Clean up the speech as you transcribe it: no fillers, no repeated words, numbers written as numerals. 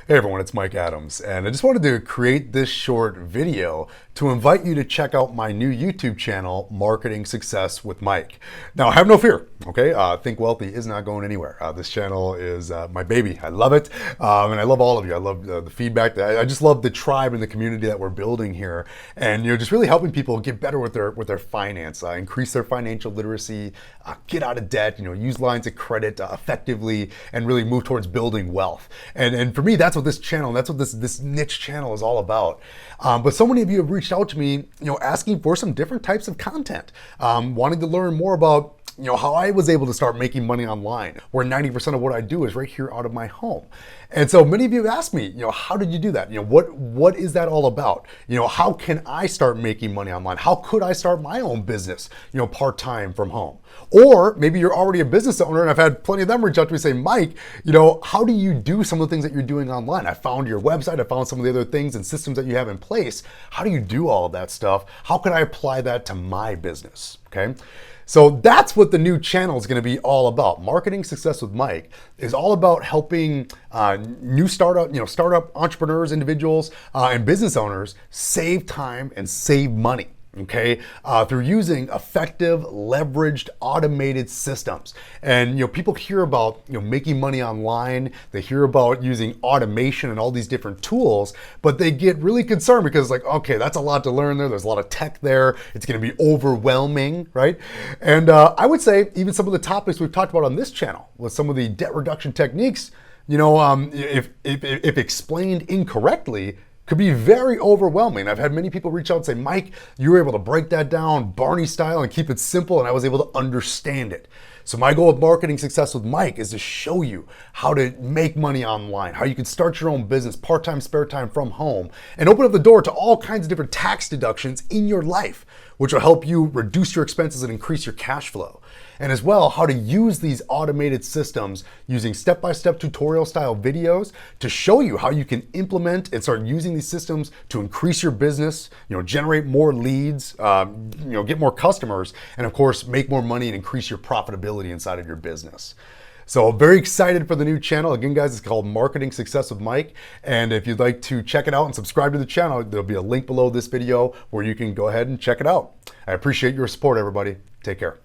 Hey everyone, it's Mike Adams, and I just wanted to create this short video to invite you to check out my new YouTube channel, Marketing Success with Mike. Now, have no fear, okay? Think Wealthy is not going anywhere. This channel is my baby. I love it, and I love all of you. I love the feedback. I just love the tribe and the community that we're building here, and just really helping people get better with their finance, increase their financial literacy, get out of debt, use lines of credit effectively, and really move towards building wealth. And for me, that's what this channel, that's what this niche channel is all about. But so many of you have reached out to me, asking for some different types of content, wanting to learn more about how I was able to start making money online, where 90% of what I do is right here out of my home. And so many of you have asked me, how did you do that? What is that all about? How can I start making money online? How could I start my own business, part-time from home? Or maybe you're already a business owner, and I've had plenty of them reach out to me saying, Mike, how do you do some of the things that you're doing online? I found your website, I found some of the other things and systems that you have in place. How do you do all of that stuff? How can I apply that to my business? Okay. So that's what the new channel is going to be all about. Marketing Success with Mike is all about helping new startup entrepreneurs, individuals, and business owners save time and save money. Okay, through using effective, leveraged, automated systems. And people hear about making money online. They hear about using automation and all these different tools, but they get really concerned because okay, that's a lot to learn there. There's a lot of tech there. It's going to be overwhelming, right? And I would say even some of the topics we've talked about on this channel with some of the debt reduction techniques, if explained incorrectly, could be very overwhelming. I've had many people reach out and say, Mike, you were able to break that down Barney style and keep it simple, and I was able to understand it. So my goal with Marketing Success with Mike is to show you how to make money online, how you can start your own business, part-time, spare time from home, and open up the door to all kinds of different tax deductions in your life, which will help you reduce your expenses and increase your cash flow. And as well, how to use these automated systems using step-by-step tutorial style videos to show you how you can implement and start using these systems to increase your business, generate more leads, get more customers, and of course, make more money and increase your profitability inside of your business. So very excited for the new channel. Again, guys, it's called Marketing Success with Mike. And if you'd like to check it out and subscribe to the channel, there'll be a link below this video where you can go ahead and check it out. I appreciate your support, everybody. Take care.